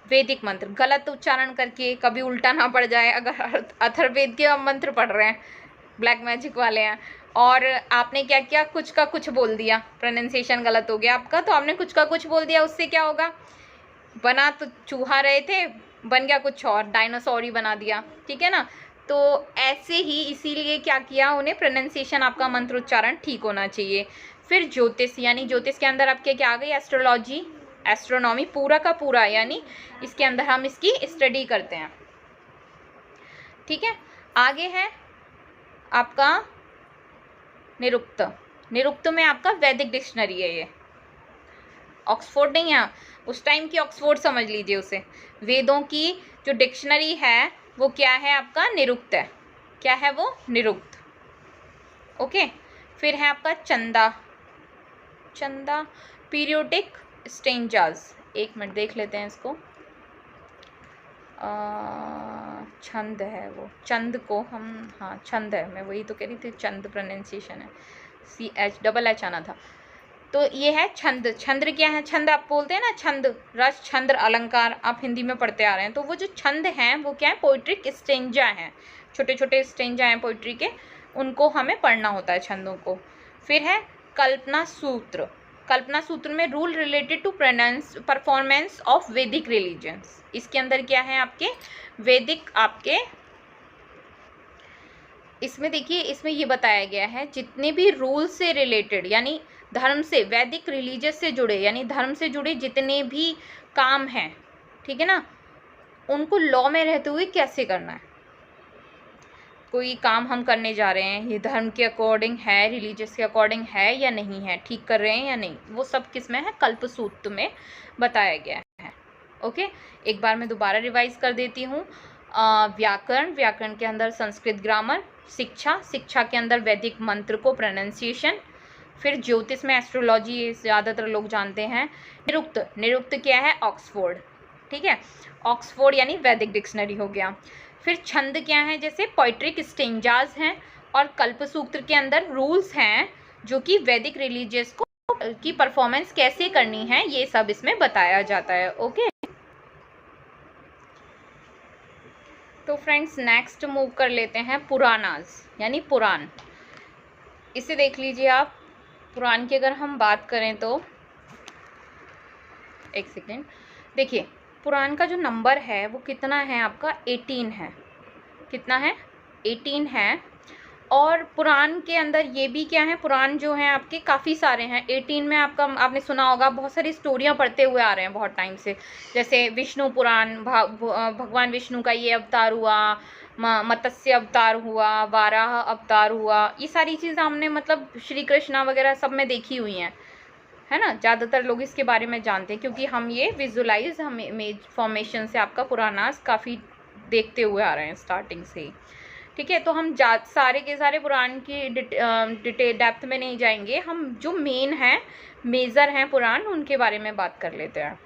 वैदिक मंत्र, गलत उच्चारण करके कभी उल्टा ना पड़ जाए। अगर अथर्ववेद के मंत्र पढ़ रहे हैं, ब्लैक मैजिक वाले हैं, और आपने क्या किया, कुछ का कुछ बोल दिया, प्रोनाउंसिएशन गलत हो गया आपका, तो आपने कुछ का कुछ बोल दिया, उससे क्या होगा, बना तो चूहा रहे थे, बन गया कुछ और, डायनासोर ही बना दिया, ठीक है ना। तो ऐसे ही, इसीलिए क्या किया, उन्हें प्रोनाउंसिएशन आपका मंत्र उच्चारण ठीक होना चाहिए। फिर ज्योतिष, यानी ज्योतिष के अंदर आपके क्या आ गई, एस्ट्रोलॉजी, एस्ट्रोनॉमी, पूरा का पूरा, यानी इसके अंदर हम इसकी स्टडी करते हैं, ठीक है। आगे है आपका निरुक्त। निरुक्त में आपका वैदिक डिक्शनरी है ये, ऑक्सफोर्ड नहीं है, उस टाइम की ऑक्सफोर्ड समझ लीजिए उसे। वेदों की जो डिक्शनरी है वो क्या है, आपका निरुक्त है। क्या है वो, निरुक्त। ओके। फिर है आपका चंदा। चंदा, पीरियोडिक स्टेंजाज। एक मिनट देख लेते हैं इसको। छंद है वो, चंद को हम, हाँ छंद है, मैं वही तो कह रही थी, चंद प्रोनाउंसिएशन है, CH आना था। तो ये है छंद। छंद क्या है, छंद आप बोलते हैं ना, छंद, रस, छंद, अलंकार, आप हिंदी में पढ़ते आ रहे हैं। तो वो जो छंद हैं वो क्या है, पोइट्रिक स्टेंजा हैं, छोटे छोटे स्टेंजा हैं पोइट्री के, उनको हमें पढ़ना होता है छंदों को। फिर है कल्पना सूत्र। कल्पना सूत्र में rule related to performance of Vedic religions. इसके अंदर क्या है, आपके वैदिक, आपके इसमें देखिए, इसमें ये बताया गया है जितने भी रूल से रिलेटेड, यानी धर्म से, वैदिक रिलीजियस से जुड़े, यानी धर्म से जुड़े जितने भी काम हैं, ठीक है ना, उनको लॉ में रहते हुए कैसे करना है। कोई काम हम करने जा रहे हैं, ये धर्म के अकॉर्डिंग है, रिलीजियस के अकॉर्डिंग है या नहीं है, ठीक कर रहे हैं या नहीं, वो सब किस में है, कल्पसूत्र में बताया गया है। ओके, एक बार मैं दोबारा रिवाइज कर देती हूँ। व्याकरण, व्याकरण के अंदर संस्कृत ग्रामर, शिक्षा, शिक्षा के अंदर वैदिक मंत्र को प्रोनाउंसिएशन, फिर ज्योतिष में एस्ट्रोलॉजी ज़्यादातर लोग जानते हैं। निरुक्त, निरुक्त क्या है, ऑक्सफोर्ड, ठीक है, ऑक्सफोर्ड यानी वैदिक डिक्शनरी हो गया। फिर छंद क्या है, जैसे पोइट्रिक स्टेंजाज हैं, और कल्पसूत्र के अंदर रूल्स हैं जो कि वैदिक रिलीजियस को की परफॉर्मेंस कैसे करनी है, ये सब इसमें बताया जाता है। ओके, तो फ्रेंड्स नेक्स्ट मूव कर लेते हैं पुराणास, यानी पुराण। इसे देख लीजिए आप। पुराण की अगर हम बात करें तो, एक सेकेंड देखिए, पुराण का जो नंबर है वो कितना है आपका, 18 है। कितना है, 18 है। और पुराण के अंदर ये भी क्या है, पुराण जो हैं आपके काफ़ी सारे हैं। 18 में आपका, आपने सुना होगा, बहुत सारी स्टोरियाँ पढ़ते हुए आ रहे हैं बहुत टाइम से, जैसे विष्णु पुराण, भगवान विष्णु का ये अवतार हुआ, मत्स्य अवतार हुआ, वाराह अवतार हुआ, ये सारी चीज़ें हमने मतलब श्री कृष्णा वगैरह सब में देखी हुई हैं, है ना। ज़्यादातर लोग इसके बारे में जानते हैं क्योंकि हम ये विजुलाइज, हम इमेज फॉर्मेशन से आपका पुराणास काफ़ी देखते हुए आ रहे हैं स्टार्टिंग से ही, ठीक है। तो हम सारे के सारे पुराण की डिटेल डेप्थ में नहीं जाएंगे, हम जो मेन है, मेजर हैं पुराण, उनके बारे में बात कर लेते हैं।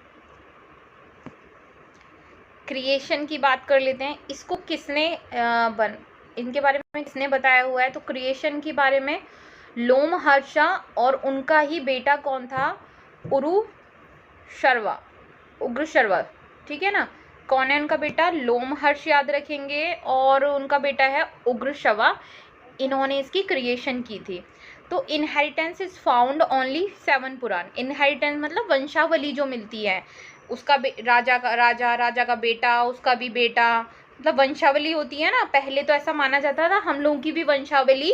क्रिएशन की बात कर लेते हैं। इसको किसने इनके बारे में किसने बताया हुआ है, तो क्रिएशन के बारे में लोमहर्षा और उनका ही बेटा कौन था, उग्रशर्वा, उग्रशर्वा, ठीक है ना। कौन है उनका बेटा, लोमहर्ष याद रखेंगे, और उनका बेटा है उग्रशर्वा। इन्होंने इसकी क्रिएशन की थी। तो inheritance is found only 7 Purana. Inheritance मतलब वंशावली जो मिलती है, उसका राजा का बेटा, उसका भी बेटा, मतलब वंशावली होती है ना, पहले तो ऐसा माना जाता था हम लोगों की भी वंशावली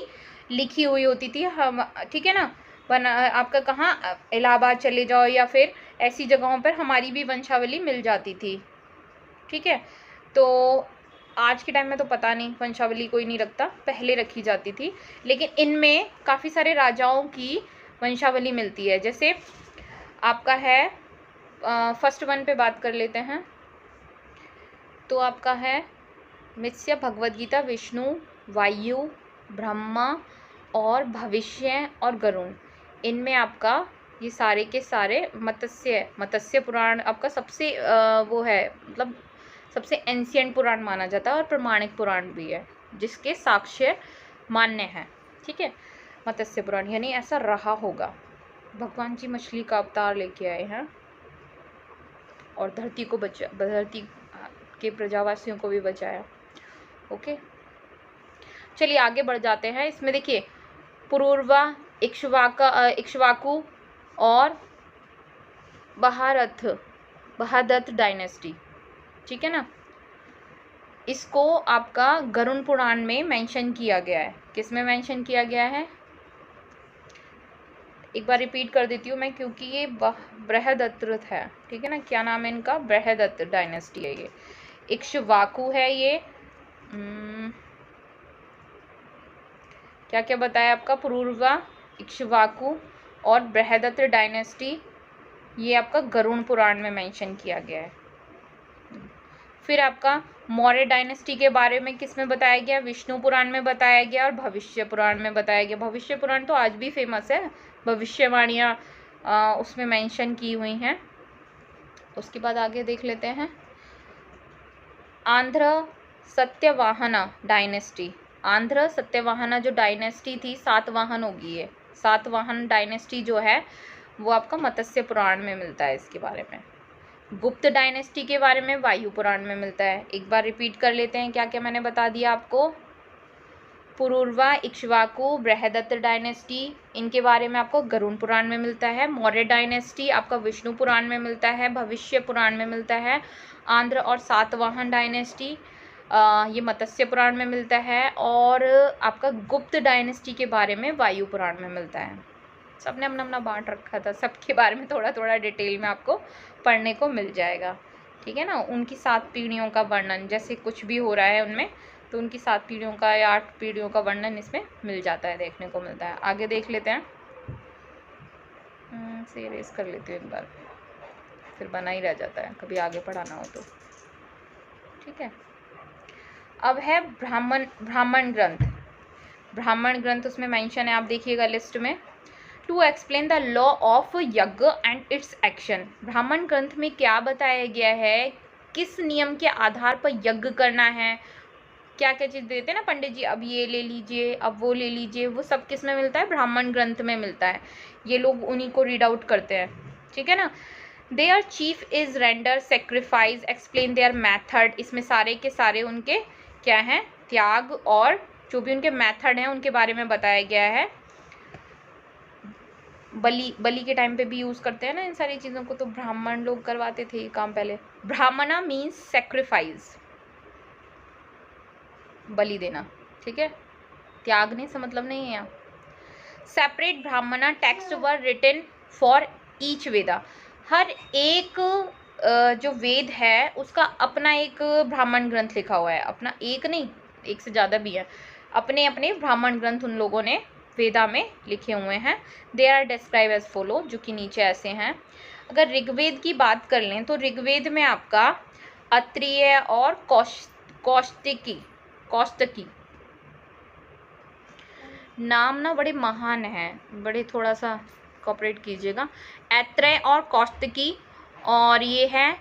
लिखी हुई होती थी हम, ठीक है ना। बना आपका कहाँ, इलाहाबाद चले जाओ या फिर ऐसी जगहों पर हमारी भी वंशावली मिल जाती थी, ठीक है। तो आज के टाइम में तो पता नहीं, वंशावली कोई नहीं रखता, पहले रखी जाती थी। लेकिन इनमें काफ़ी सारे राजाओं की वंशावली मिलती है। जैसे आपका है फर्स्ट वन पे बात कर लेते हैं, तो आपका है मत्स्य, भगवद गीता, विष्णु, वायु, ब्रह्मा और भविष्य और गरुण। इनमें आपका ये सारे के सारे मत्स्य पुराण आपका सबसे वो है, मतलब सबसे एंशिएंट पुराण माना जाता है और प्रमाणिक पुराण भी है, जिसके साक्ष्य मान्य हैं, ठीक है। मत्स्य पुराण यानी ऐसा रहा होगा, भगवान जी मछली का अवतार लेके आए हैं और धरती के प्रजावासियों को भी बचाया। ओके, चलिए आगे बढ़ जाते हैं। इसमें देखिए पुरूरवा, इक्ष्वाकु और बहादत्त डायनेस्टी, ठीक है ना। इसको आपका गरुण पुराण में मेंशन किया गया है। किस में मेंशन किया गया है, एक बार रिपीट कर देती हूँ मैं, क्योंकि ये बृहदत्त है, ठीक है ना। क्या नाम है इनका, बृहदत्त डायनेस्टी है ये। इक्ष्वाकु है ये, क्या क्या बताया आपका, पुरूरवा, इक्ष्वाकु और बृहदत्त डायनेस्टी, ये आपका गरुण पुराण में मेंशन किया गया है। फिर आपका मौर्य डायनेस्टी के बारे में किस में बताया गया, विष्णु पुराण में बताया गया और भविष्य पुराण में बताया गया। भविष्य पुराण तो आज भी फेमस है, भविष्यवाणियाँ उसमें मेंशन की हुई हैं। उसके बाद आगे देख लेते हैं, आंध्र सत्यवाहना डायनेस्टी। आंध्र सत्यवाहना जो डायनेस्टी थी, सातवाहन होगी ये, सातवाहन डायनेस्टी जो है वो आपका मत्स्य पुराण में मिलता है इसके बारे में। गुप्त डायनेस्टी के बारे में वायु पुराण में मिलता है। एक बार रिपीट कर लेते हैं क्या क्या मैंने बता दिया आपको। पुरूरवा, इक्ष्वाकु, बृहदत्त डायनेस्टी, इनके बारे में आपको गरुण पुराण में मिलता है। मौर्य डायनेस्टी आपका विष्णु पुराण में मिलता है, भविष्य पुराण में मिलता है। आंध्र और सातवाहन डायनेस्टी ये मत्स्य पुराण में मिलता है। और आपका गुप्त डायनेस्टी के बारे में वायु पुराण में मिलता है। सबने अपना अपना बांट रखा था, सबके बारे में थोड़ा थोड़ा डिटेल में आपको पढ़ने को मिल जाएगा, ठीक है ना। उनकी 7 पीढ़ियों का वर्णन, जैसे कुछ भी हो रहा है उनमें, तो उनकी 7 पीढ़ियों का या 8 पीढ़ियों का वर्णन इसमें मिल जाता है, देखने को मिलता है। आगे देख लेते हैं, से रेस कर लेते हैं एक बार, फिर बना ही रह जाता है कभी आगे पढ़ाना हो तो, ठीक है। अब है ब्राह्मण ग्रंथ। ब्राह्मण ग्रंथ उसमें मेंशन है, आप देखिएगा लिस्ट में, to explain the law of yajna and its action. ब्राह्मण ग्रंथ में क्या बताया गया है, किस नियम के आधार पर यज्ञ करना है, क्या क्या चीज़ देते हैं ना पंडित जी, अब ये ले लीजिए, अब वो ले लीजिए, वो सब किस में मिलता है, ब्राह्मण ग्रंथ में मिलता है। ये लोग उन्हीं को रीड आउट करते हैं, ठीक है ना। Their chief is render sacrifice, explain their method. इसमें सारे के सारे उनके क्या हैं, त्याग और जो भी उनके मेथड हैं उनके बारे में बताया गया है। बलि के टाइम पे भी यूज़ करते हैं ना इन सारी चीज़ों को, तो ब्राह्मण लोग करवाते थे ये काम पहले। ब्राह्मणा मीन्स सेक्रीफाइस, बलि देना, ठीक है, त्यागने से मतलब नहीं है यहाँ। Separate Brahmana text were written for each Veda. हर एक जो वेद है उसका अपना एक ब्राह्मण ग्रंथ लिखा हुआ है, अपना एक नहीं, एक से ज़्यादा भी है, अपने अपने ब्राह्मण ग्रंथ उन लोगों ने वेदा में लिखे हुए हैं। They are describe as follow, जो कि नीचे ऐसे हैं। अगर ऋग्वेद की बात कर लें तो ऋग्वेद में आपका अत्रिय और कौशिकी नाम ना बड़े महान हैं, बड़े थोड़ा सा कॉपरेट कीजिएगा। ऐत्रेय और कौशिकी, और ये है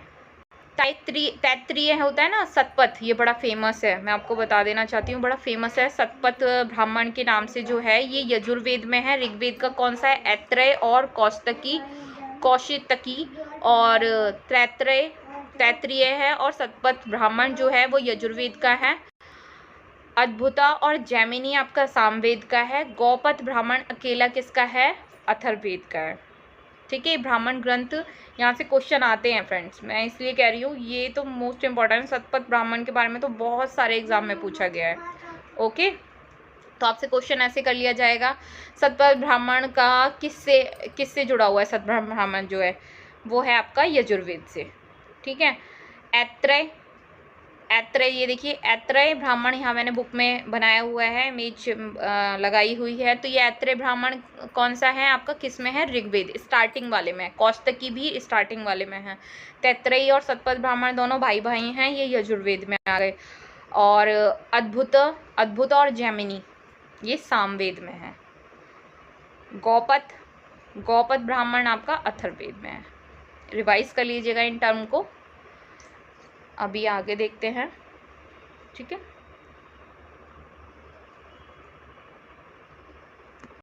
तैत्रीय होता है ना, सतपथ, ये बड़ा फेमस है, मैं आपको बता देना चाहती हूँ, बड़ा फेमस है सतपथ ब्राह्मण के नाम से जो है, ये यजुर्वेद में है। ऋग्वेद का कौन सा है, ऐत्रेय और कौशिकी, और तैत्रीय है, और सतपथ ब्राह्मण जो है वो यजुर्वेद का है। अद्भुता और जैमिनी आपका सामवेद का है। गौपथ ब्राह्मण अकेला किसका है, अथर्ववेद का है, ठीक है, ब्राह्मण ग्रंथ यहाँ से क्वेश्चन आते हैं फ्रेंड्स, मैं इसलिए कह रही हूँ, ये तो मोस्ट इम्पॉर्टेंट है। शतपथ ब्राह्मण के बारे में तो बहुत सारे एग्जाम में पूछा गया है। ओके, तो आपसे क्वेश्चन ऐसे कर लिया जाएगा, शतपथ ब्राह्मण का किससे किससे जुड़ा हुआ है? शतपथ ब्राह्मण जो है वो है आपका यजुर्वेद से। ठीक है, ऐत्रेय, ऐत्रेय, ये देखिए ऐत्रेय ब्राह्मण यहाँ मैंने बुक में बनाया हुआ है, इमेज लगाई हुई है। तो ये ऐत्रेय ब्राह्मण कौन सा है आपका, किस में है? ऋग्वेद स्टार्टिंग वाले में, कौस्तकी भी स्टार्टिंग वाले में है। तैत्रेयी और शतपथ ब्राह्मण दोनों भाई भाई हैं, ये यजुर्वेद में आ गए। और अद्भुत, अद्भुत और जैमिनी ये सामवेद में है। गौपथ, गौपथ ब्राह्मण आपका अथर्ववेद में है। रिवाइज कर लीजिएगा इन टर्म को, अभी आगे देखते हैं। ठीक है।